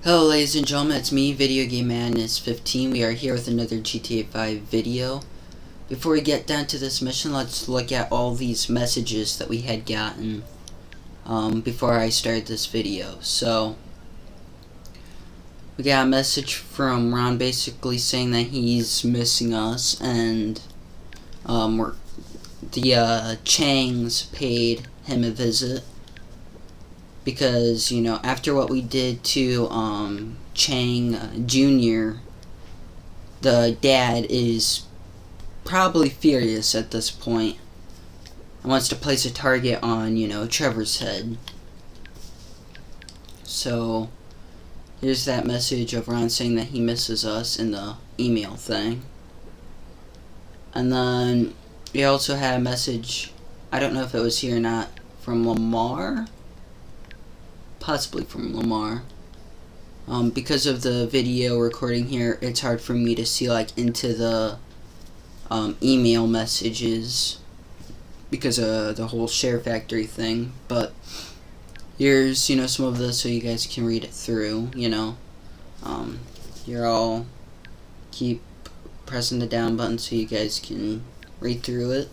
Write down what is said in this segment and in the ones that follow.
Hello ladies and gentlemen, it's me, Video Game Madness 15. We are here with another GTA 5 video. Before we get down to this mission, let's look at all these messages that we had gotten before I started this video. So, we got a message from Ron basically saying that he's missing us, and the Changs paid him a visit. Because, you know, after what we did to Chang Jr., the dad is probably furious at this point and wants to place a target on, you know, Trevor's head. So, here's that message of Ron saying that he misses us in the email thing. And then we also had a message, I don't know if it was here or not, from Lamar? Possibly from Lamar. Because of the video recording here, it's hard for me to see like into the email messages because of the whole share factory thing. But here's, you know, some of this so you guys can read it through. You know, you're all keep pressing the down button so you guys can read through it.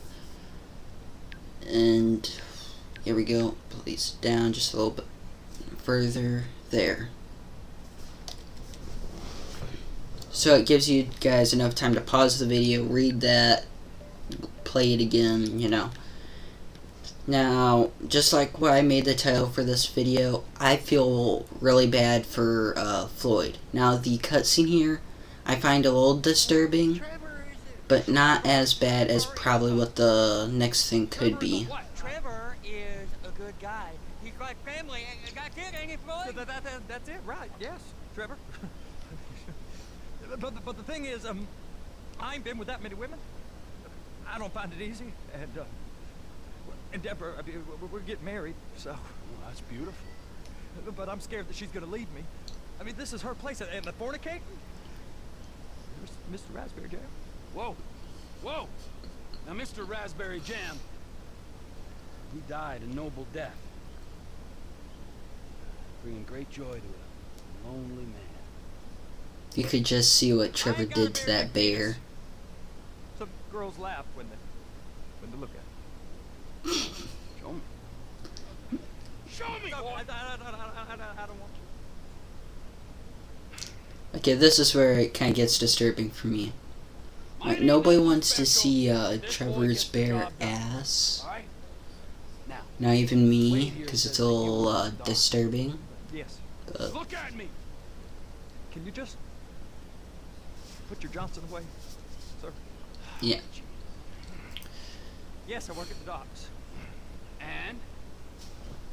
And here we go. Please down just a little bit further there. So it gives you guys enough time to pause the video, read that, play it again, you know. Now, just like what I made the title for this video, I feel really bad for Floyd. Now, the cutscene here, I find a little disturbing, but not as bad as probably what the next thing could be. Trevor is a good guy. He's like family. Got kid, ain't he, Floyd? That's it, right? Yes, Trevor. but the thing is, I ain't been with that many women. I don't find it easy, and Deborah, I mean, we're getting married, so. Oh, that's beautiful. But I'm scared that she's gonna leave me. I mean, this is her place, and the fornicating. There's Mr. Raspberry Jam. Whoa, whoa! Now, Mr. Raspberry Jam, he died a noble death, bringing great joy to a lonely man. You could just see what Trevor did to that bear. Some girls laugh when they look at it. Show me. Show me, No, boy! I don't want to. Okay, this is where it kind of gets disturbing for me. Like, nobody wants to see Trevor's bare ass. All right. Now, Not even me, because it's a little disturbing. Yes. look at me. Can you just put your Johnson away, sir? Yeah. Yes, I work at the docks. And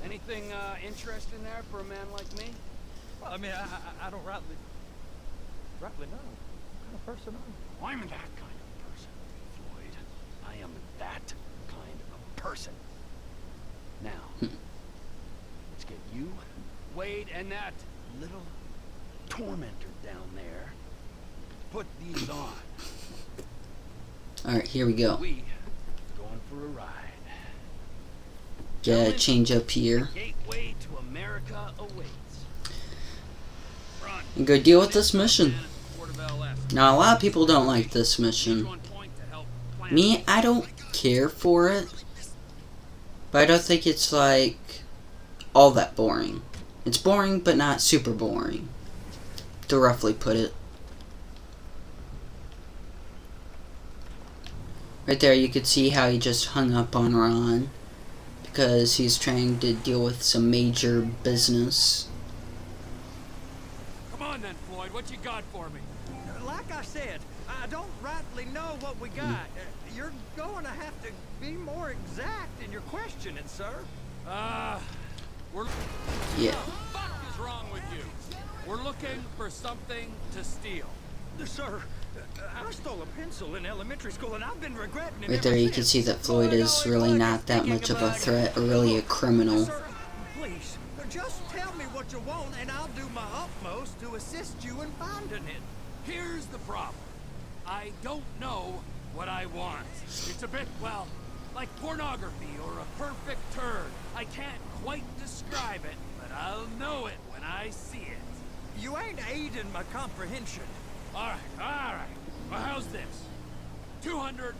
anything interesting there for a man like me? Well, I mean, I don't rightly know what kind of person I am. I'm that kind of person, Floyd. I am that kind of person. Now, let's get you, Wade, and that little tormentor down there. Put these on. Alright, here we go. We going for a ride. Get a change up here. Gateway to America awaits. Run. And go deal with this mission. Now, a lot of people don't like this mission. Me, I don't care for it. But I don't think it's, like, all that boring. It's boring, but not super boring, to roughly put it. Right there, you could see how he just hung up on Ron, because he's trying to deal with some major business. Come on then, Floyd, what you got for me? Like I said, I don't rightly know what we got. You're going to have to be more exact in your questioning, sir. We're... Yeah. What the fuck is wrong with you? We're looking for something to steal. Sir, I stole a pencil in elementary school, and I've been regretting it. Right there, you can see that Floyd is really not that much of a threat, or really a criminal. Sir, please, just tell me what you want, and I'll do my utmost to assist you in finding it. Here's the problem. I don't know what I want. It's a bit, well, like pornography or a perfect turn. I can't quite describe it, but I'll know it when I see it. You ain't aiding my comprehension. All right. Well, how's this? $236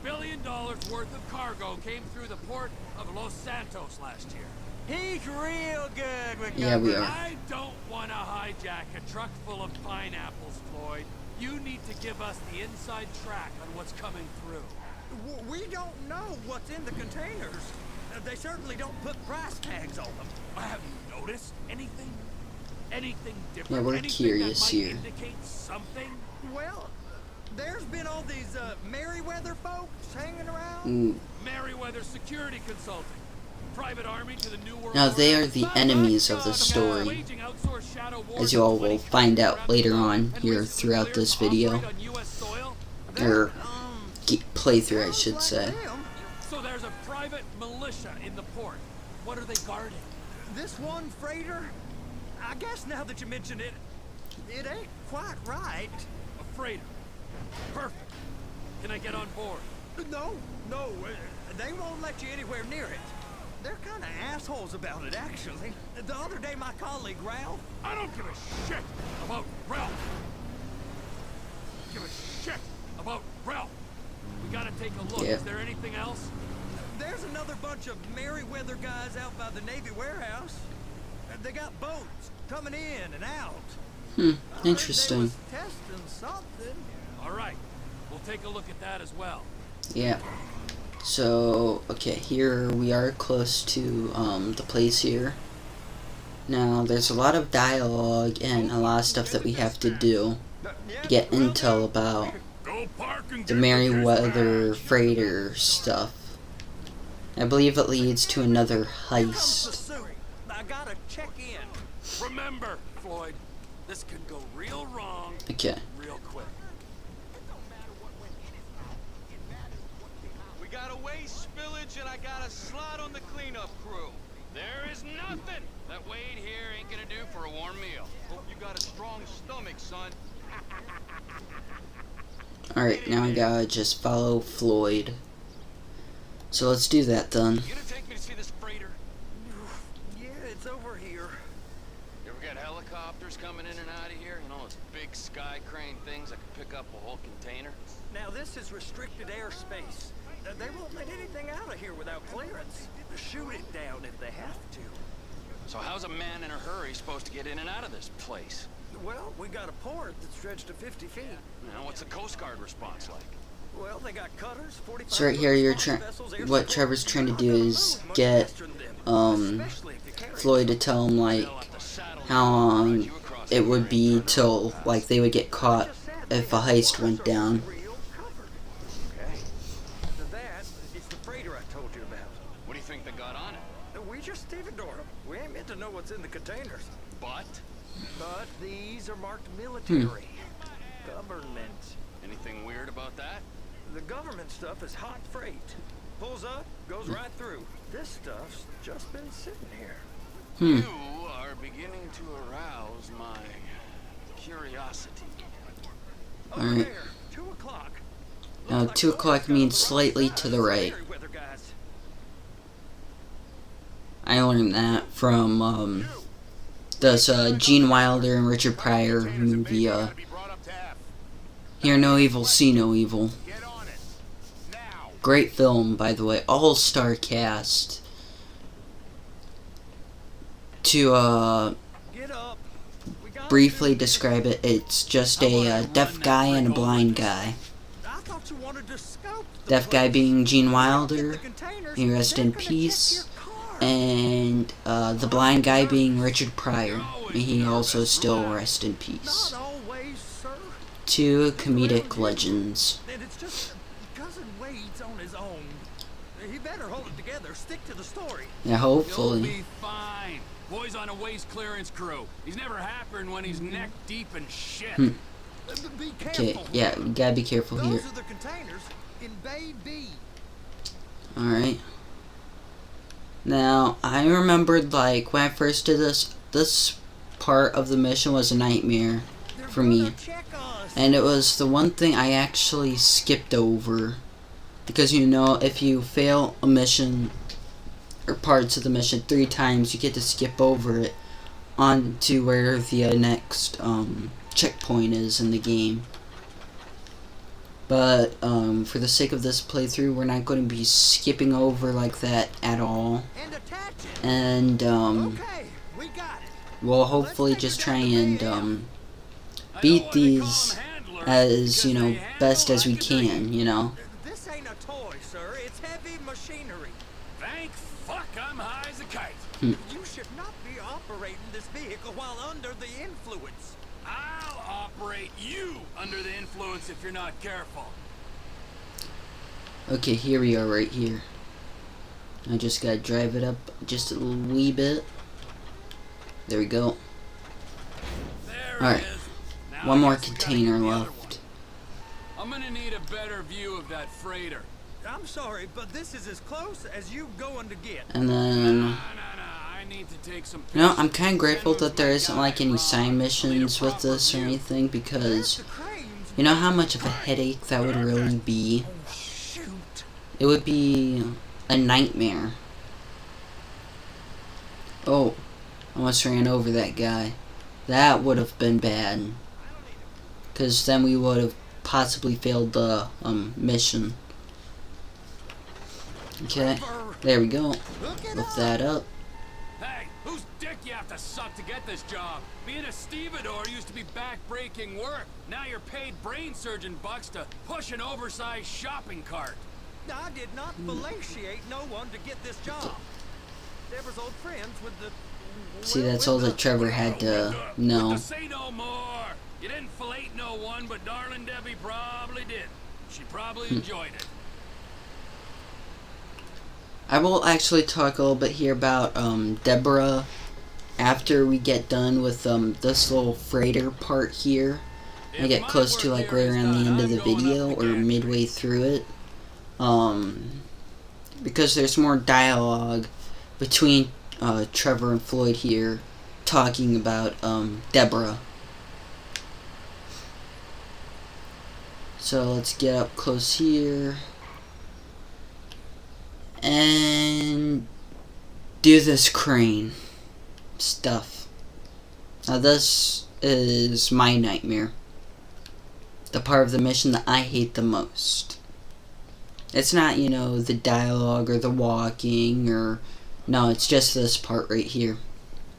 billion worth of cargo came through the port of Los Santos last year. He's real good with Yeah, we numbers. are. I don't want to hijack a truck full of pineapples, Floyd. You need to give us the inside track on what's coming through. We don't know what's in the containers. They certainly don't put price tags on them. Have you noticed anything? Anything different? Yeah, we're Anything curious that might here. indicate something? Well, there's been all these Merryweather folks hanging around. Ooh. Merryweather Security Consulting. Private army to the New World Now they Order. are the enemies of the story, Waging outsourced shadow wars as you all will with find out later on and here recently throughout cleared this to video, operate on US soil. or playthrough I should Sounds say. like them. So there's a private militia in the port. What are they guarding? This one freighter, I guess now that you mention it, it ain't quite right. A freighter. Perfect. Can I get on board? No, they won't let you anywhere near it. They're kind of assholes about it, actually. The other day, my colleague Ralph. I don't give a shit about Ralph. Give a shit about Ralph. We gotta take a look. Yeah. Is there anything else? There's another bunch of Merryweather guys out by the Navy warehouse. They got boats coming in and out. I heard Interesting. They was testing something. All right. We'll take a look at that as well. Yeah. So, okay, here we are close to the place here. Now, there's a lot of dialogue and a lot of stuff that we have to do to get intel about Go park and the Merryweather freighter stuff. I believe it leads to another Comes the heist. suit. I gotta check in. Remember, Floyd, this can go real wrong Okay. real quick. We got a waste spillage and I got a slot on the cleanup crew. There is nothing that Wade here ain't gonna do for a warm meal. Hope you got a strong stomach, son. Alright, now I gotta just follow Floyd. So let's do that then. You gonna take me to see this freighter? Yeah, it's over here. You ever got helicopters coming in and out of here? You know those big sky crane things that can pick up a whole container? Now this is restricted airspace. They won't let anything out of here without clearance. Shoot it down if they have to. So how's a man in a hurry supposed to get in and out of this place? Well, we got a port that's stretched to 50 feet. Now, what's the Coast Guard response like? Well, they got cutters, 45 So right here, you're response trying. vessels, air What support. Trevor's trying to Not do gonna is move much get faster than them, especially if you carry Floyd to tell him like how long it would be till like they would get caught if a heist went down. real cover. Okay. After that, it's the freighter I told you about. What do you think they got on it? We just stevedored them. We ain't meant to know what's in the containers. But But these are marked military. Government. anything weird about that? The government stuff is hot freight. Pulls up, goes right through. This stuff's just been sitting here. You are beginning to arouse my curiosity. Over Alright. there, 2 o'clock. Now, Looks like 2 o'clock Floyd's got means the slightly wrong to the size right. Merryweather guys. I learned that from this Gene Wilder and Richard Pryor movie. Hear no evil, see no evil. Get on it. Now. Great film, by the way. All-star cast. To Get up. We got briefly to- describe it, it's just a deaf guy and a blind guy. I thought you wanted to scope the Deaf guy place. being Gene Get the Wilder, containers, may he rest they're in gonna check peace, your car. and the blind guy being Richard Pryor. May he also still rest in peace. Not always, sir. Two comedic legends. And it's just cousin Wade's on his own. He better hold it together. Stick to the story. Yeah, You'll hopefully. be fine. Boy's on a waste clearance crew. He's never happened when he's neck deep in shit. Be Okay, careful. yeah, you gotta be careful here. Those are the containers in Bay B. Alright. Now, I remembered, like, when I first did this part of the mission was a nightmare They're for me. gonna check us. And it was the one thing I actually skipped over. Because, you know, if you fail a mission, or parts of the mission 3 times, you get to skip over it on to where the next checkpoint is in the game. But for the sake of this playthrough, we're not going to be skipping over like that at all. And Okay, we got it. we'll hopefully just try and beat these as, you know, best as we can, you know. This ain't a toy, sir. It's heavy machinery. Thank fuck I'm high as a kite. You should not be operating this vehicle while under the influence. I'll operate you under the influence if you're not careful. Okay, here we are right here. I just gotta drive it up just a wee bit. There we go. There Alright, it is. Now one I more guess we gotta container get the other left. one. I'm gonna need a better view of that freighter. I'm sorry, but this is as close as you going to get. And then, No, I need to take some you know, pictures. I'm kind of grateful that there isn't like any side Need a missions with proper this or view. anything, because The cranes. you know how much of a headache that would really be? Oh, shoot. It would be a nightmare. Oh, almost ran over that guy. That would have been bad. Because then we would have possibly failed the mission. Okay, there we go. Look it Lift up. that up. Hey, whose dick you have to suck to get this job? Being a stevedore used to be back-breaking work. Now you're paid brain surgeon bucks to push an oversized shopping cart. I did not fellatiate no one to get this job. Deborah's old friends with the... See, well, that's with all the- that Trevor had to know. Say no more. You didn't fillet no one, but darling Debbie probably did. She probably enjoyed it. I will actually talk a little bit here about Deborah after we get done with this little freighter part here. I get close to like right around the end of the video or midway through it. Because there's more dialogue between Trevor and Floyd here talking about Deborah. So let's get up close here and do this crane stuff. Now this is my nightmare. The part of the mission that I hate the most. It's not, you know, the dialogue or the walking or... No, it's just this part right here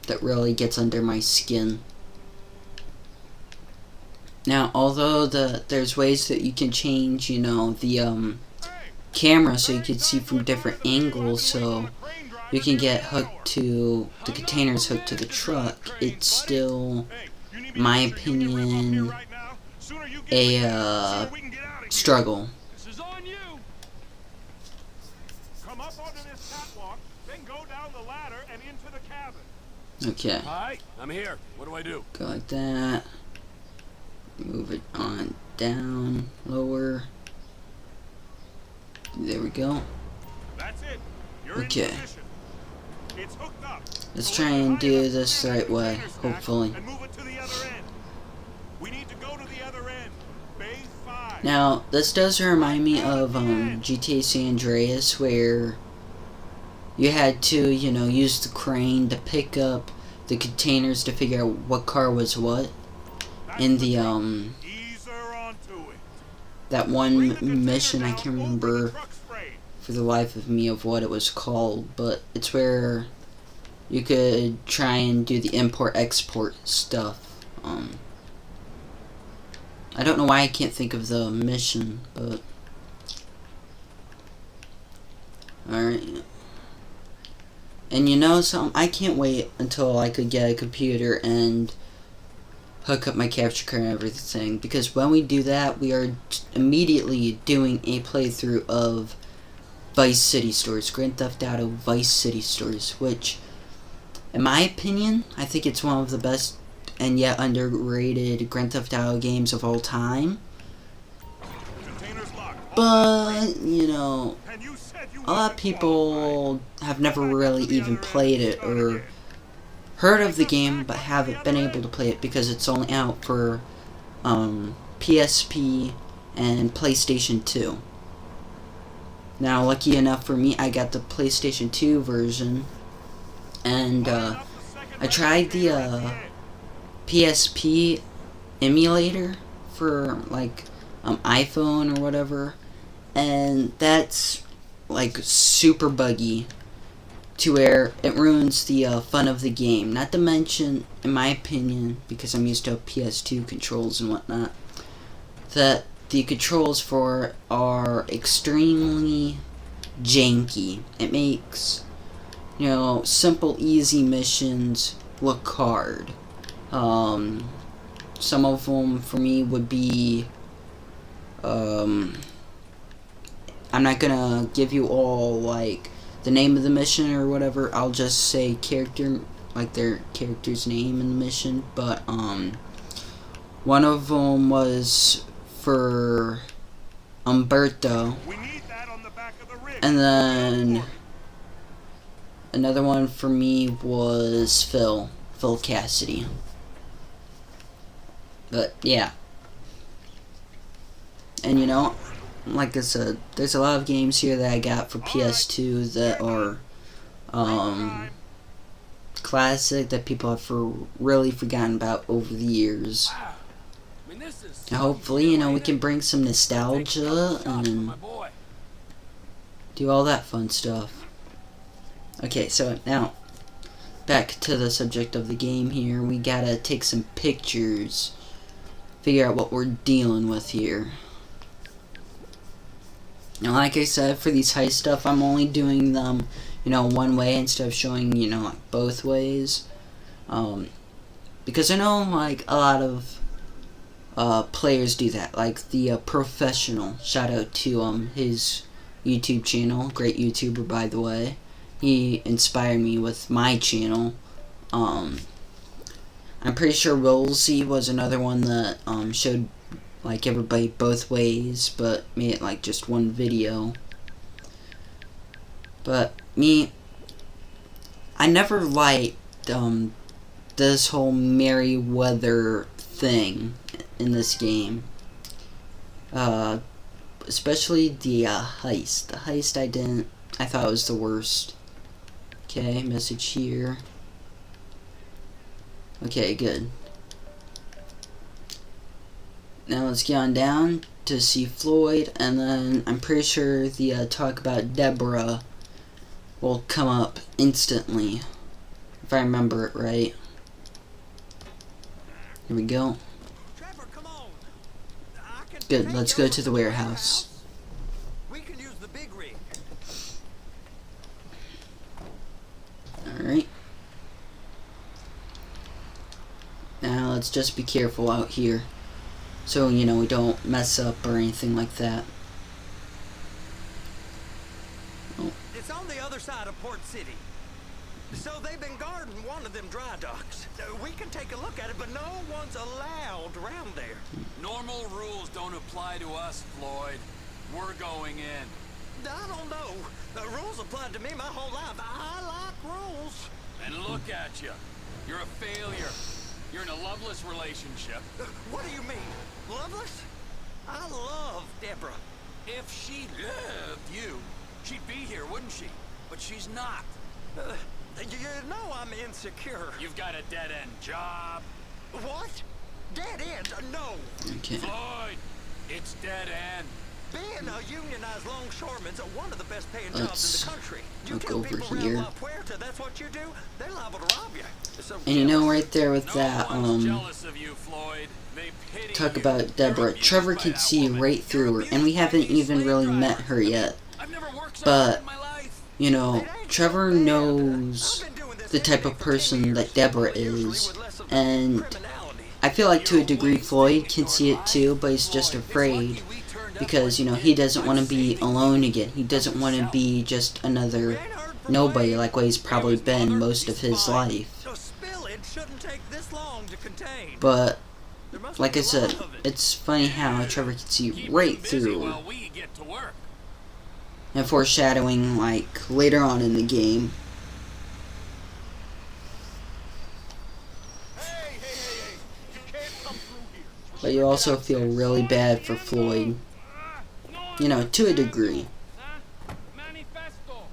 that really gets under my skin. Now, although there's ways that you can change, you know, the camera so you can see from different angles, so you can get hooked to the containers hooked to the truck, it's still, in my opinion, a struggle. This is on you. Come up onto this catwalk, then go down the ladder and into the cabin. Okay, Hi, I'm here. What do I do? go like that. Move it on down, lower. There we go. That's it. You're Okay. in position. It's hooked up. Let's So try let's and line do up this the the right way, container stack hopefully. And move it to the other end. We need to go to the other end. Bay 5. Now, this does remind me of GTA San Andreas, where you had to, you know, use the crane to pick up the containers to figure out what car was what. That's In the, Ease her onto it. that Bring one the container mission, I down can't over the remember truck's frame. for the life of me of what it was called, but it's where you could try and do the import-export stuff. I don't know why I can't think of the mission, but... Alright. And you know something? I can't wait until I could get a computer and hook up my capture card and everything, because when we do that, we are immediately doing a playthrough of Vice City Stories, Grand Theft Auto Vice City Stories, which, in my opinion, I think it's one of the best and yet underrated Grand Theft Auto games of all time. Container's locked. But, you know, And you said you a lot of weren't people have never really even played it or heard of the game, but haven't been able to play it because it's only out for PSP and PlayStation 2. Now, lucky enough for me, I got the PlayStation 2 version, and I tried the PSP emulator for like iPhone or whatever, and that's like super buggy to where it ruins the fun of the game. Not to mention, in my opinion, because I'm used to PS2 controls and whatnot, that the controls for it are extremely janky. It makes, you know, simple, easy missions look hard. Some of them for me would be, I'm not gonna give you all like the name of the mission or whatever. I'll just say character, like their character's name in the mission. But one of them was for Umberto, We need that on the back of the rig. and then another one for me was Phil Cassidy. But yeah, and you know, like I said, there's a lot of games here that I got for PS2 that are classic that people have really forgotten about over the years. Wow. I mean, this is And hopefully, you know, we can bring some nostalgia and my boy. do all that fun stuff. Okay, so now back to the subject of the game here. We gotta take some pictures, figure out what we're dealing with here. Now, like I said, for these heist stuff, I'm only doing them, you know, one way instead of showing, you know, like both ways. Because I know, like, a lot of players do that. Like the Professional, shout out to his YouTube channel, great YouTuber by the way. He inspired me with my channel. I'm pretty sure Rollsy was another one that showed like everybody both ways, but made it like just one video. But me, I never liked this whole Merryweather thing in this game. Especially the heist. The heist I thought it was the worst. Okay, message here. Okay, good. Now let's get on down to see Floyd, and then I'm pretty sure the talk about Deborah will come up instantly, if I remember it right. Here we go. Trevor, come on. I can Good, take let's you go to the warehouse. We can use the big rig. Alright. Now let's just be careful out here, so you know we don't mess up or anything like that. Oh, It's on the other side of Port City. So they've been guarding one of them dry docks. We can take a look at it, but no one's allowed around there. Normal rules don't apply to us, Floyd. We're going in. I don't know. The rules applied to me my whole life. I like rules. And look at you. You're a failure. You're in a loveless relationship. What do you mean? Loveless? I love Deborah. If she loved you, she'd be here, wouldn't she? But she's not. You know I'm insecure. You've got a dead-end job. What? Dead end? No. okay. Floyd, it's dead end. Being a unionized longshoreman's one of the best paying jobs Let's in the country. You look tell over people here. around La Puerta that's what you do, they're liable to rob you. So And you know right there with No that, one's jealous of you, Floyd. They pity talk you. about Deborah. You're Trevor abused could by see that woman. right through her, You're and we abused by haven't these even slave really met drivers. her yet. I've never worked so But hard in my life. you know, Trevor knows the type of person that Deborah is, and I feel like to a degree Floyd can see it too, but he's just afraid because, you know, he doesn't want to be alone again. He doesn't want to be just another nobody like what he's probably been most of his life. So spillage shouldn't take this long to contain. But There must like be I a said, lot of it. it's funny how Trevor can see Keep right them busy through her. while we get to work. And foreshadowing like later on in the game. You can't come through here. But you also feel really bad for Floyd. You know, to a degree. Manifesto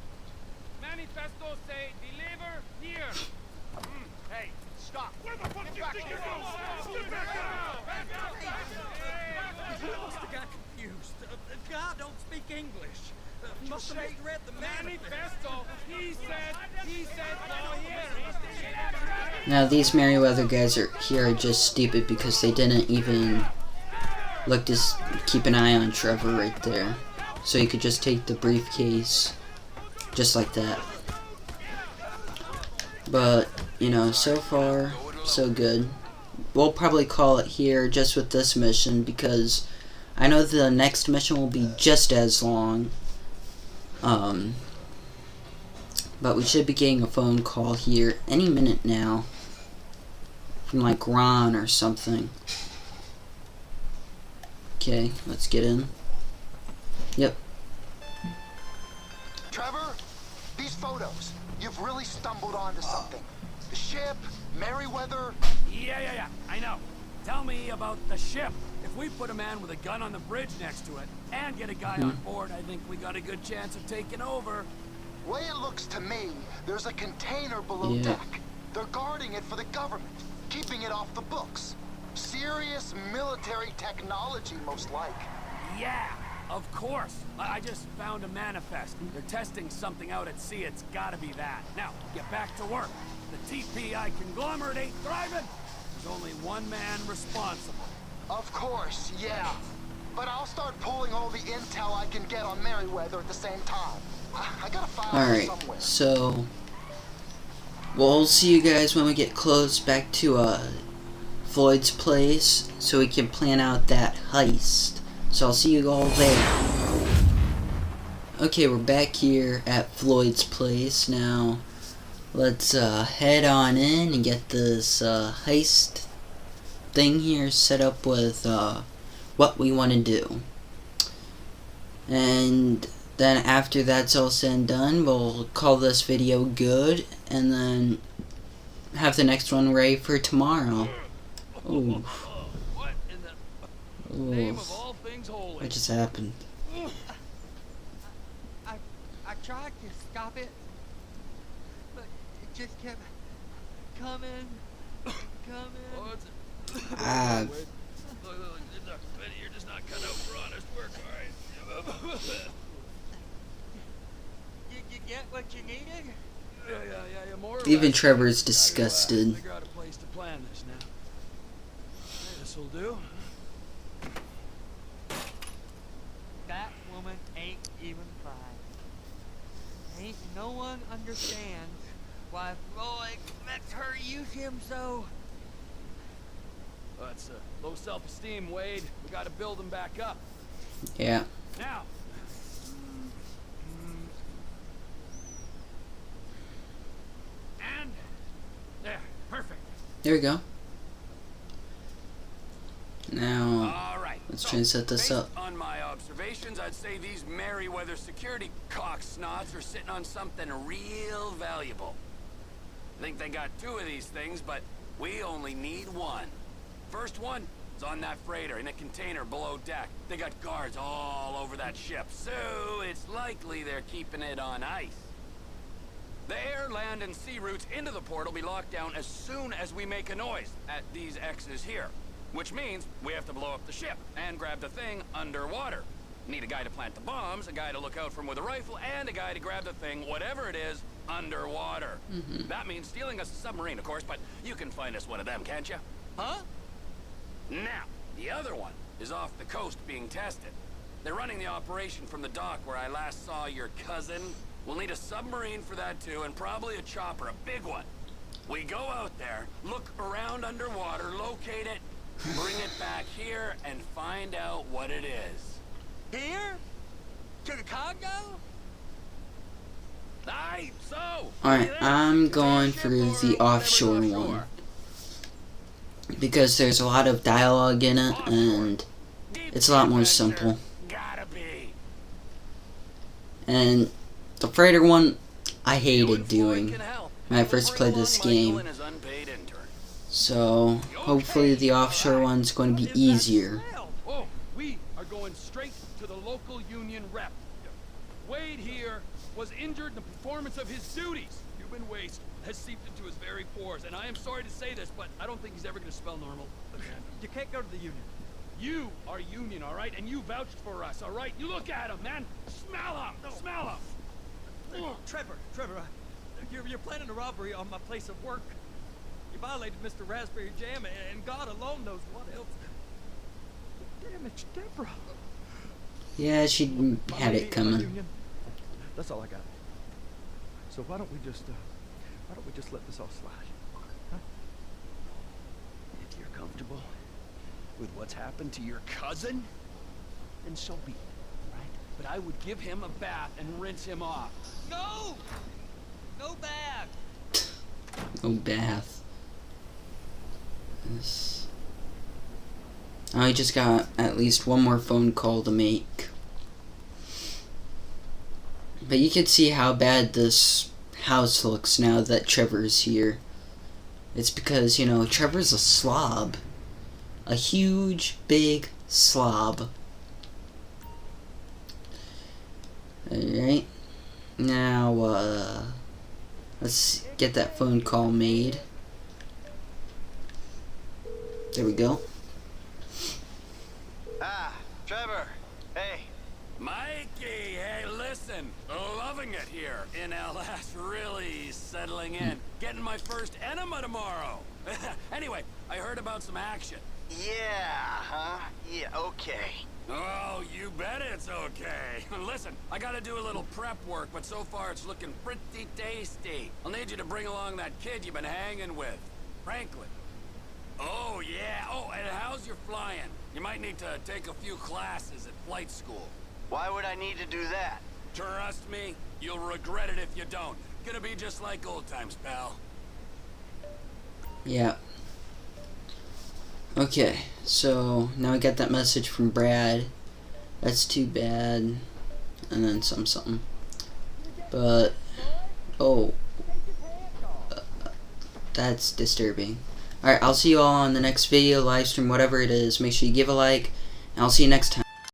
say deliver here. Hey, God don't speak English. Must have misread the manifesto. He said, go here. Now these Merryweather guys are just stupid because they didn't even look to keep an eye on Trevor right there. So he could just take the briefcase just like that. But, you know, so far, so good. We'll probably call it here just with this mission because I know the next mission will be just as long. But we should be getting a phone call here any minute now from like Ron or something. Okay, let's get in. Yep. Trevor, these photos, you've really stumbled onto something. The ship, Merryweather. Yeah, I know. Tell me about the ship. If we put a man with a gun on the bridge next to it and get a guy on board, I think we got a good chance of taking over. Way it looks to me, there's a container below deck. They're guarding it for the government, keeping it off the books. Serious military technology, most like. Yeah, of course. I just found a manifest. They're testing something out at sea. It's gotta be that. Now, get back to work. The TPI conglomerate ain't thriving. There's only one man responsible. Of course, yeah. But I'll start pulling all the intel I can get on Merryweather at the same time. I gotta file it somewhere. So we'll see you guys when we get close back to Floyd's place so we can plan out that heist. So I'll see you all there. Okay, we're back here at Floyd's place now. Let's head on in and get this heist thing here set up with what we want to do. And then after that's all said and done, we'll call this video good and then have the next one ready for tomorrow. Ooh. What in the name of all things holy? What just happened? I tried to stop it, but it just kept coming. Ah. You're just not cut out for honest work, alright? Did you get what you needed? Yeah, more or Even less. Trevor's disgusted. Figure out a place to plan this now. This'll do. That woman ain't even fine. Ain't no one understands why Floyd lets her use him so. That's low self-esteem, Wade. We gotta build him back up. Yeah. Now. And there, perfect. There we go. Now, All right. let's try and set this up. On my observations, I'd say these Merryweather security cocksnots are sitting on something real valuable. I think they got 2 of these things, but we only need 1. First one is on that freighter in a container below deck. They got guards all over that ship, so it's likely they're keeping it on ice. The air, land, and sea routes into the port will be locked down as soon as we make a noise at these X's here. Which means we have to blow up the ship and grab the thing underwater. Need a guy to plant the bombs, a guy to look out for 'em with a rifle, and a guy to grab the thing, whatever it is, underwater. That means stealing us a submarine, of course, but you can find us one of them, can't you? Huh? Now, the other one is off the coast being tested. They're running the operation from the dock where I last saw your cousin. We'll need a submarine for that too, and probably a chopper, a big one. We go out there, look around underwater, locate it, bring it back here, and find out what it is. Here? To the Congo? Aye, so. Alright, I'm going for the offshore one. Because there's a lot of dialogue in it, and it's a lot more simple. Gotta be. And the freighter one, I hated doing when I first played this game. So, hopefully the offshore one's going to be easier. Oh, we are going straight to the local union rep. Wade here was injured in the performance of his duties. Human waste has seeped into his very pores, and I am sorry to say this, but I don't think he's ever going to smell normal again. You can't go to the union. You are union, all right? And you vouched for us, all right? You look at him, man. Smell him. Smell him. Trevor, you're planning a robbery on my place of work. You violated Mr. Raspberry Jam, and God alone knows what else. Damn it, Deborah. Yeah, she had it coming. That's all I got. So why don't we just let this all slide? Huh? If you're comfortable with what's happened to your cousin, then so be it, right? But I would give him a bath and rinse him off. No! No bath! No bath. This. I just got at least one more phone call to make. But you can see how bad this house looks now that Trevor's here. It's because, you know, Trevor's a slob. A huge, big slob. Alright. Now, let's get that phone call made. There we go. Ah, Trevor. Hey. Mikey, hey, listen. Loving it here in LS. Really settling in. Getting my first enema tomorrow. Anyway, I heard about some action. Yeah, huh? Yeah, okay. Oh, you bet it's okay. Listen, I gotta do a little prep work, but so far it's looking pretty tasty. I'll need you to bring along that kid you've been hanging with, Franklin. Oh, yeah. Oh, and how's your flying? You might need to take a few classes at flight school. Why would I need to do that? Trust me, you'll regret it if you don't. Gonna be just like old times, pal. Yeah. Okay, so now I got that message from Brad. That's too bad. And then something. But, oh. That's disturbing. Alright, I'll see you all on the next video, live stream, whatever it is. Make sure you give a like, and I'll see you next time.